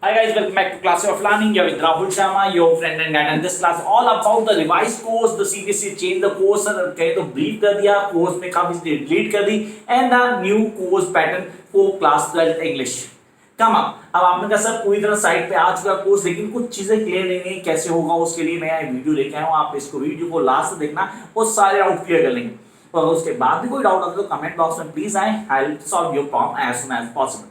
Hi guys, welcome back to class of learning. You're with Rahul Sharma, your friend and guide. And this class all about the revised course. The CBSE changed the course और कहे तो brief कर दिया, course में काफी चीजें delete कर दी, and the new course pattern for class 12 English. Come up. अब आपने कहा सर पूरी तरह साइट पे आ चुका कोर्स, लेकिन कुछ चीजें क्लियर नहीं है कैसे होगा, उसके लिए मैं वीडियो लेके आया हूँ. आप इसको वीडियो को लास्ट तक देखना और सारे डाउट क्लियर कर लेंगे. और उसके बाद भी कोई डाउट आता तो कमेंट बॉक्स में प्लीज आए. I will solve your problem as soon as possible.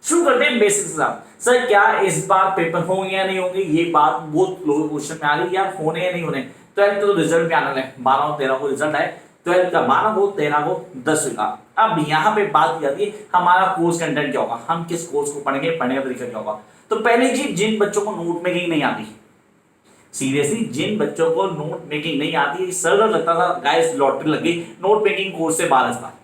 शुरू करते हैं बेसिक्स के साथ. सर क्या इस बार पेपर होंगे या नहीं होंगे, ये बात बहुत लोग क्वेश्चन में आ रही है यार, होने या नहीं होने. 12 तो रिजल्ट भी आने लगे, 12 और 13 को रिजल्ट आए. 12 का 12 को, 13 को 10 का. अब यहाँ पे बात की जाती है हमारा कोर्स कंटेंट क्या होगा, हम किस कोर्स को पढ़ेंगे, पढ़ने का तरीका क्या होगा. तो पहली चीज, जिन बच्चों को नोट मेकिंग नहीं आती, सीरियसली जिन बच्चों को नोट मेकिंग नहीं आती, सरल लगता था गाइस, लॉटरी लग गई, नोट मेकिंग कोर्स से 12 था.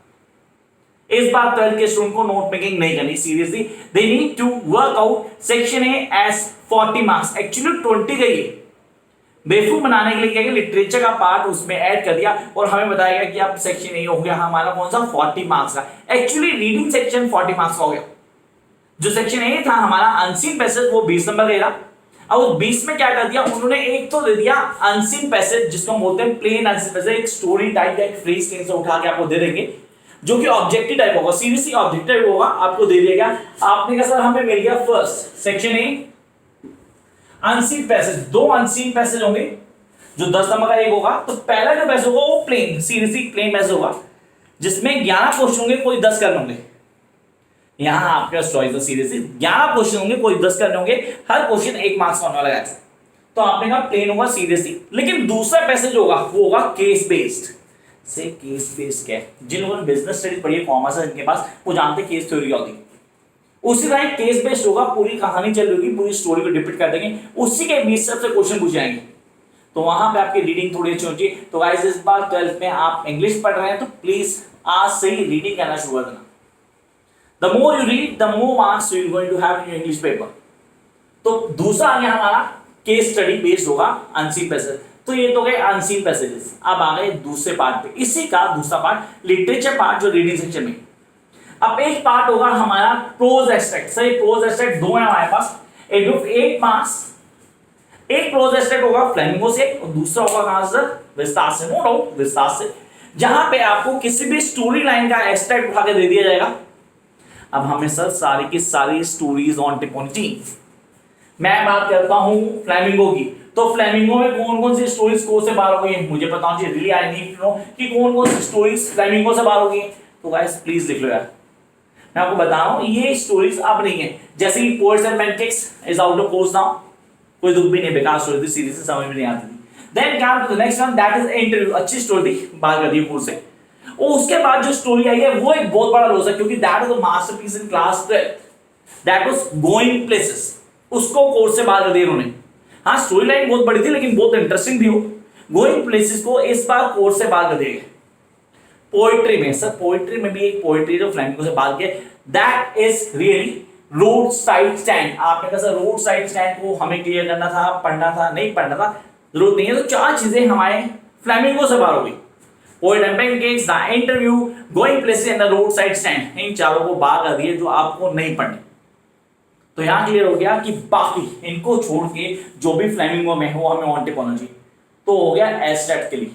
इस बार 12 के स्टूडेंट को नोट मेकिंग नहीं करनी. Seriously they need to work out section A as 40 marks. Actually 20 गई है. बेवकूफ बनाने के लिए क्या, लिटरेचर का पार्ट उसमें ऐड कर दिया और हमें बताया गया कि अब सेक्शन ए हो गया हमारा कौन सा, 40 मार्क्स का. एक्चुअली रीडिंग सेक्शन 40 मार्क्स का हो गया. जो सेक्शन ए था हमारा अनसीन पैसेज, वो 20 नंबर का था. अब उस 20 में क्या कर दिया उन्होंने, एक तो दे दिया अनसीन पैसेज जिसको हम बोलते हैं प्लेन अनसीन पैसेज, एक स्टोरी टाइप का एक फ्रेज कहीं से उठा के आपको दे देंगे जो कि ऑब्जेक्टिव टाइप होगा. सीरियसली ऑब्जेक्टिव टाइप होगा, आपको दे दिया गया. आपने कहा सर हमें मिल गया first section A unseen passage. 2 unseen passage होंगे जो 10 नंबर का एक होगा. तो पहला जो पैसेज होगा वो प्लेन, सीरियसली प्लेन पैसेज होगा जिसमें 11 क्वेश्चन होंगे, कोई 10 करने होंगे. यहां आपका चॉइस है. सीरियसली 11 क्वेश्चन होंगे, कोई 10 करने होंगे. हर क्वेश्चन 1 मार्क्स का होने वाला है. तो आपने कहा प्लेन होगा सीरियसली. लेकिन दूसरा पैसेज होगा वो होगा केस बेस्ड. से केस बेस्ड क्या है, जिन लोगों ने बिजनेस स्टडी पढ़ी है, कॉमर्स है जिनके पास, वो जानते हैं केस थ्योरी क्या होती है. उसी तरह केस बेस्ड होगा, पूरी कहानी चल रही होगी, पूरी स्टोरी को डिपिक्ट कर देंगे, उसी के बीच से क्वेश्चन पूछ जाएंगे. तो वहां पे आपकी रीडिंग थोड़ी अच्छी होनी चाहिए. तो गाइस इस बार 12th में आप इंग्लिश पढ़ रहे हैं तो प्लीज आज से ही रीडिंग करना शुरू कर देना. The more you read, the more marks you are going to have in your English paper. तो दूसरा आ गया हमारा केस स्टडी बेस्ड होगा अनसीन पैसेज. तो ये तो गए अनसीन पैसेजेस. अब आ गए दूसरे पार्ट पे. इसी का दूसरा पार्ट लिटरेचर पार्ट जो रीडिंग सेक्शन में. अब एक पार्ट होगा हमारा प्रोज एक्सट्रैक्ट. सही, प्रोज एक्सट्रैक्ट 2 है हमारे पास. एक ग्रुप 8 मार्क्स. एक प्रोज एक्सट्रैक्ट होगा फ्लेमिंगो से और दूसरा होगा कहां से, विस्तार से. नो डाउट विस्तार से, जहां पे आपको किसी भी स्टोरी लाइन का एक्सट्रैक्ट उठा के दे दिया जाएगा. अब हमें सर सारी की सारी स्टोरीज ऑन टिप होनी चाहिए. मैं बात करता हूं फ्लेमिंगो की. तो फ्लेमिंगो में कौन कौन सी स्टोरीज को से बाहर हो गई है मुझे पता होना चाहिए. Really I need to know कि कौन कौन सी स्टोरीज फ्लेमिंगो से बाहर हो गई है. तो गाइस प्लीज लिख लो यार, मैं आपको बता रहा हूं ये स्टोरीज अब नहीं है. जैसे कि poets and pancakes is out of course now. कोई दुख भी नहीं, बेकार स्टोरी थी, सीरीज से समझ में नहीं आती थी. Then come to the next one, that is interview. अच्छी स्टोरी थी, बाहर कर दी कोर्स से. और उसके बाद जो स्टोरी आई है वो एक बहुत बड़ा लॉस है, क्योंकि that was the masterpiece in class 12. That was going places. उसको कोर्स से बाहर कर दिया उन्होंने. हाँ स्टोरी लाइन बहुत बड़ी थी लेकिन बहुत इंटरेस्टिंग थी वो. गोइंग प्लेसेस को इस बार कोर्स से बाहर कर दिया. पोएट्री में सर, पोएट्री में भी एक पोएट्री जो फ्लेमिंगो से बाहर किया, that is really road side stand. आपने कहा सर रोड साइड स्टैंड को हमें क्लियर करना था, पढ़ना था, नहीं पढ़ना था, जरूरत नहीं है. तो 4 चीजें हमारे फ्लेमिंगो से बाहर हो गई. Poet and pancakes, the interview, going places and the road side stand. इन चारों को बाहर कर दिए जो आपको नहीं पढ़ने. तो यहां क्लियर हो गया कि बाकी इनको छोड़ के जो भी फ्लेमिंगो में है वो हमें ऑन टिप होना चाहिए. तो हो गया एस्टेट के लिए.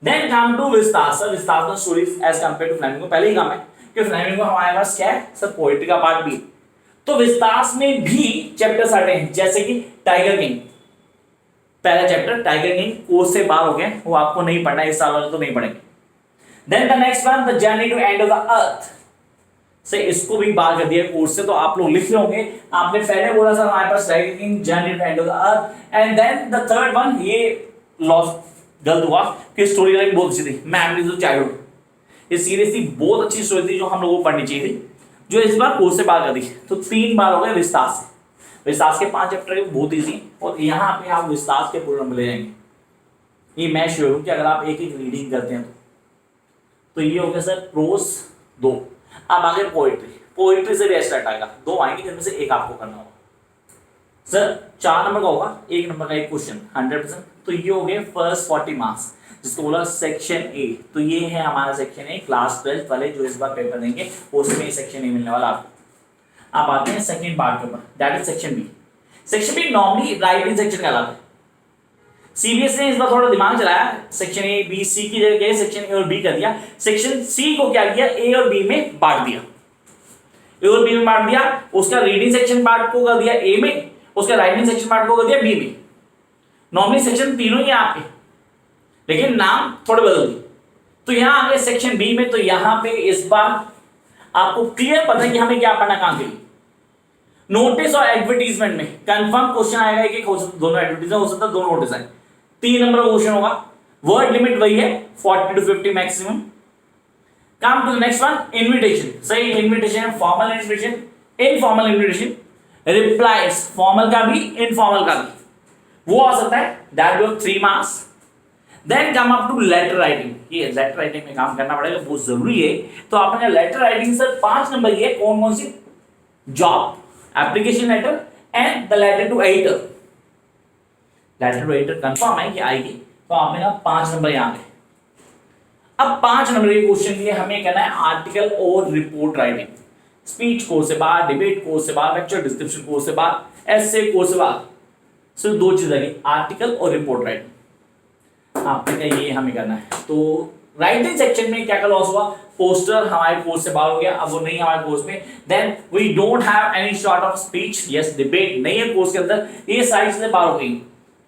Then come to Vistas. Sir Vistas में stories as compare to Flamingo पहले ही काम है कि फ्लेमिंगो हमारे पास क्या है सर, पोएट्री का पार्ट भी. तो विस्तार में भी चैप्टर्स आते हैं जैसे कि टाइगर किंग. पहला चैप्टर टाइगर किंग कोर्स से बाहर हो गया, वो आपको नहीं पढ़ना, इस साल वाले तो नहीं पढ़ेंगे. Then the next one, the journey to end of the earth. से इसको भी बाहर कर दिया कोर्स से. तो आप लोग लिख रहे होंगे, आपने पहले बोला सर हमारे पास tiger king, journey to end of the earth. And then the third one, ये लॉस गलत हुआ कि स्टोरी लाइन बहुत अच्छी थी, मेमोरीज ऑफ चाइल्डहुड. ये सीरियसली बहुत अच्छी स्टोरी थी जो हम लोगों को पढ़नी चाहिए थी, जो इस बार कोर्स से बाहर कर दी. तो 3 बार हो गए विस्तार से. विस्तार के 5 चैप्टर बहुत इजी और यहाँ पे आप विस्तार के पूर्ण नंबर ले जाएंगे. ये मैं श्योर हूँ कि अगर आप एक एक रीडिंग करते हैं तो ये हो गया सर प्रोज 2. अब आगे पोएट्री. पोएट्री से भी स्टार्ट आएगा, 2 आएंगे जिनमें से एक आपको करना होगा. सर 4 नंबर का होगा, 1 नंबर का एक क्वेश्चन 100%. तो ये हो गए फर्स्ट 40 मार्क्स जिसको बोला सेक्शन ए. तो ये है हमारा सेक्शन ए, क्लास 12 वाले जो इस बार पेपर देंगे उसमें सेक्शन ए मिलने वाला आपको. आप आते हैं सेकंड पार्ट के ऊपर, that is section B. Section B normally writing section कहलाता है। सीबीएसई ने इस बार थोड़ा दिमाग चलाया, सेक्शन ए बी सी की जगह सेक्शन ए और बी कर दिया, सेक्शन सी को क्या किया, ए और बी में बांट दिया, ए और बी में बांट दिया। उसका रीडिंग सेक्शन पार्ट को कर दिया ए में, उसका राइटिंग सेक्शन पार्ट को कर दिया बी में। नॉर्मली सेक्शन तीनों ही आपके, लेकिन नाम थोड़े बदल दिए। तो यहां आ गए सेक्शन बी में, तो यहां पे इस बार आपको क्लियर पता है कि हमें क्या पढ़ना कहां के लिए। नोटिस और एडवर्टीजमेंट में कंफर्म क्वेश्चन आएगा, एक हो सकता दोनों एडवर्टीजमेंट हो सकता है, दोनों नोटिस आए। 3 नंबर का क्वेश्चन होगा, वर्ड लिमिट वही है 40 to 50 maximum. Come to the next one, invitation. सही, invitation formal invitation, informal invitation, replies formal का भी इनफॉर्मल का भी, वो आ सकता है, that will 3 marks. Then come up to letter writing. ये लेटर राइटिंग में काम करना पड़ेगा, बहुत जरूरी है। तो आपने लेटर राइटिंग सर 5 नंबर की है, कौन कौन सी, job, application letter and the letter to editor. Letter to editor confirm है कि आएगी, तो आपने कहा 5 नंबर यहां पे। अब 5 नंबर के क्वेश्चन लिए हमें कहना है आर्टिकल और रिपोर्ट राइटिंग। स्पीच कोर्स से बाहर, डिबेट कोर्स से बाहर, लेक्चर डिस्क्रिप्शन कोर्स से बाहर, एसे कोर्स से बाहर, सिर्फ 2 चीज लगी, आर्टिकल और रिपोर्ट राइटिंग। आपने कहा ये हमें करना है। तो राइटिंग सेक्शन में क्या लॉस हुआ, पोस्टर हमारे कोर्स से बाहर हो गया, अब वो नहीं हमारे कोर्स में। Then we don't have any sort of speech, yes debate नहीं है कोर्स के अंदर, ये सारी चीजें बाहर हो गई।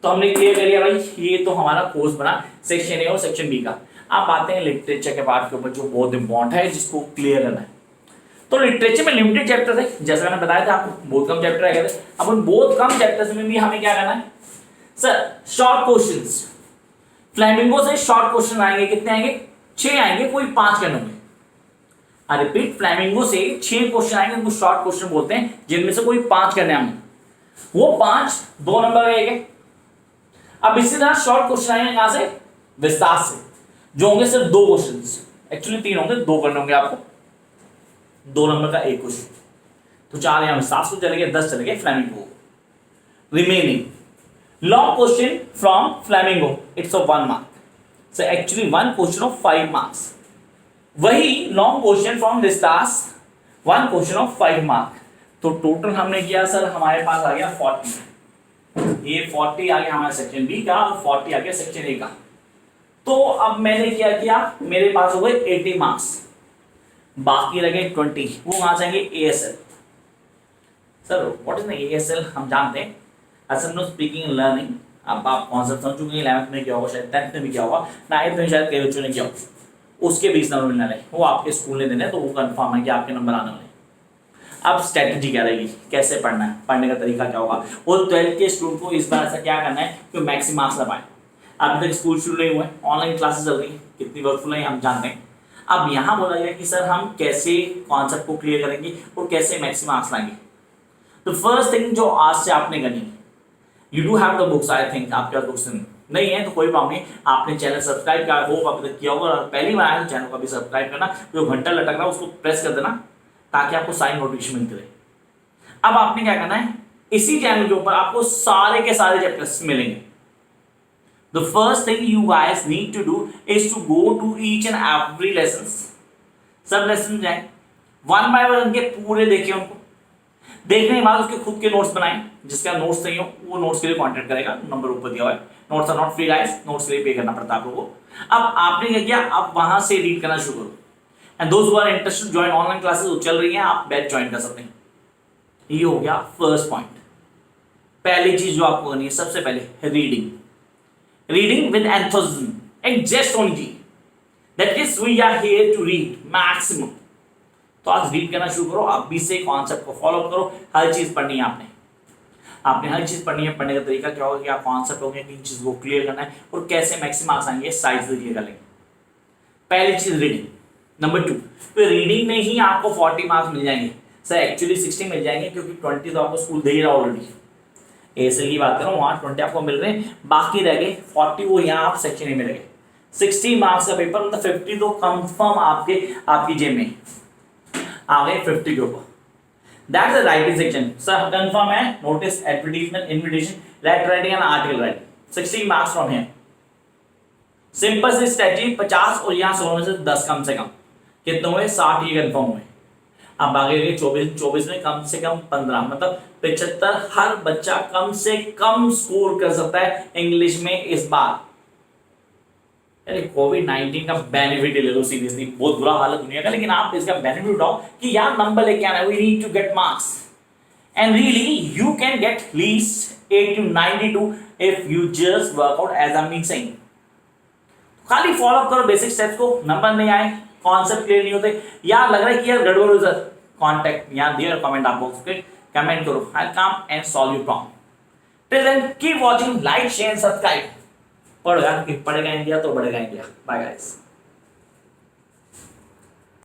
तो हमने क्लियर कर लिया भाई, ये तो हमारा कोर्स बना सेक्शन ए और सेक्शन बी का। आप आते हैं लिटरेचर के पार्ट के ऊपर, जो बहुत इंपॉर्टेंट है, जिसको क्लियर करना है। तो लिटरेचर में लिमिटेड चैप्टर थे, जैसा मैंने बताया था आपको, बहुत कम चैप्टर आए थे। अब उन बहुत कम चैप्टर्स में भी हमें क्या करना है सर, शॉर्ट क्वेश्चंस। फ्लेमिंगो से शॉर्ट क्वेश्चन आएंगे, कितने आएंगे, 6 आएंगे, कोई 5 करने होंगे। आई रिपीट, फ्लेमिंगो से 6 क्वेश्चन आएंगे, उनको शॉर्ट क्वेश्चन बोलते हैं, जिनमें से कोई 5 करने होंगे। वो 5 2 नंबर आएंगे। अब इसी तरह शॉर्ट क्वेश्चन आएंगे कहां से, विस्तार से, जो होंगे सिर्फ 2 क्वेश्चन, एक्चुअली 3 होंगे, 2 करने होंगे आपको, 2 नंबर का 1 क्वेश्चन। तो 4 यहां विस्तार से चले गए, 10 चले गए flamingo. Remaining long question from Flamingo, it's of 1 mark. So actually 1 question of 5 marks. वही long question from Vistas 1 question of 5 mark. तो टोटल हमने किया सर, हमारे पास आ गया 40। ये 40 आ गया हमारे सेक्शन बी का और 40 आ गया सेक्शन ए का। तो अब मैंने क्या किया, मेरे पास हो गए 80 मार्क्स, बाकी लगे 20। वो कहां जाएंगे, ASL। Sir what is ASL हम जानते हैं, असल स्पीकिंग एंड लर्निंग। अब आप कॉन्सेप्ट समझ चुके हैं, 11th में क्या होगा, शायद 10th में भी क्या होगा, 9th में शायद कई बच्चों ने किया होगा। उसके 20 नंबर मिलने वाले, वो आपके स्कूल ने देने, तो वो कंफर्म है कि आपके नंबर आने वाले। अब स्ट्रेटजी क्या रहेगी, कैसे पढ़ना है, पढ़ने का तरीका क्या होगा, और 12th के स्टूडेंट को इस बार ऐसा क्या करना है कि मैक्सिमम मार्क्स ला पाए। अभी तक स्कूल शुरू नहीं हुए, ऑनलाइन क्लासेस चल रही है, कितनी वर्कफुल है हम जानते हैं। अब यहाँ बोला गया कि सर हम कैसे कॉन्सेप्ट को क्लियर करेंगे और कैसे मैक्सिमम मार्क्स लाएंगे। तो फर्स्ट थिंग जो आज से आपने करनी है, you do have the books, I think आपके पास बुक्स नहीं है तो कोई प्रॉब्लम नहीं, आपने चैनल सब्सक्राइब किया हो अभी तक किया होगा, और पहली बार आया तो चैनल को भी सब्सक्राइब करना, जो घंटा लटक रहा है उसको प्रेस कर देना, ताकि आपको सारी नोटिफिकेशन मिलती रहे। अब आपने क्या करना है, इसी चैनल के ऊपर आपको सारे के सारे चैप्टर्स मिलेंगे। The first thing you guys need to do is to go to each and every lesson. सब लेसन जाए 1 by 1 उनके पूरे देखें, उनको देखने के बाद उसके खुद के नोट्स बनाएं। जिसका नोट्स नहीं हो वो नोट्स के लिए कांटेक्ट करेगा, नंबर ऊपर दिया हुआ है। Notes are not free guys, notes के लिए पे करना पड़ता है आप लोगों को। अब आपने क्या किया, आप वहां से रीड करना शुरू करो। एंड दोस्त who are interested join online classes जो चल रही हैं, आप बैच ज्वाइन कर सकते हैं। ये हो गया फर्स्ट पॉइंट। पहली चीज जो आपको करनी है, सबसे पहले reading, reading with enthusiasm and just only that is we are here to read maximum. तो आज रीड करना शुरू करो, आप भी से कॉन्सेप्ट को फॉलो करो। हर चीज पढ़नी है आपने हर चीज पढ़नी है। पढ़ने का तरीका क्या होगा कि आप कॉन्सेप्ट होंगे, किन चीज को क्लियर करना है और कैसे मैक्सिमम मार्क्स आएंगे, साइज से क्लियर कर लेंगे। पहली चीज रीडिंग। नंबर 2, तो रीडिंग में ही आपको 40 मार्क्स मिल जाएंगे सर, एक्चुअली 60 मिल जाएंगे, क्योंकि 20 तो आपको स्कूल दे ही रहा ऑलरेडी। ऐसे की बात करो, वहां 20 आपको मिल रहे हैं, बाकी रह गए 40, वो यहाँ आप सेक्शन ए में रह गए। 60 मार्क्स का पेपर, मतलब 50 तो कंफर्म आपकी जेब में आ गए 50 के ऊपर। That's the writing section sir, confirm है। Notice, advertisement, invitation, letter writing and article writing, 60 marks from here. Simple सी स्ट्रेटजी, 50 और यहाँ 16 में से 10 कम से कम, कितने हुए, 60 ये कंफर्म हुए। अब आगे गए 24 में कम से कम 15, मतलब 75 हर बच्चा कम से कम स्कोर कर सकता है इंग्लिश में इस बार। अरे कोविड-19 का बेनिफिट ले लो सीरियसली, बहुत बुरा हाल है दुनिया का, लेकिन आप इसका बेनिफिट उठाओ कि यार नंबर लेके आना है, we need to get marks and really you can get least 8 to 92 if you just work out as I mean saying. खाली फॉलो अप करो बेसिक स्टेप्स को, नंबर नहीं आए, कॉन्सेप्ट क्लियर नहीं होते, यार लग रहा है कि यार गड़बड़ हो सर, कॉन्टेक्ट यहाँ दिया कमेंट आप बॉक्स पे कमेंट करो, I come and solve you problem. Till then keep watching, like share subscribe. पढ़ेगा इंडिया तो बढ़ेगा इंडिया। Bye guys.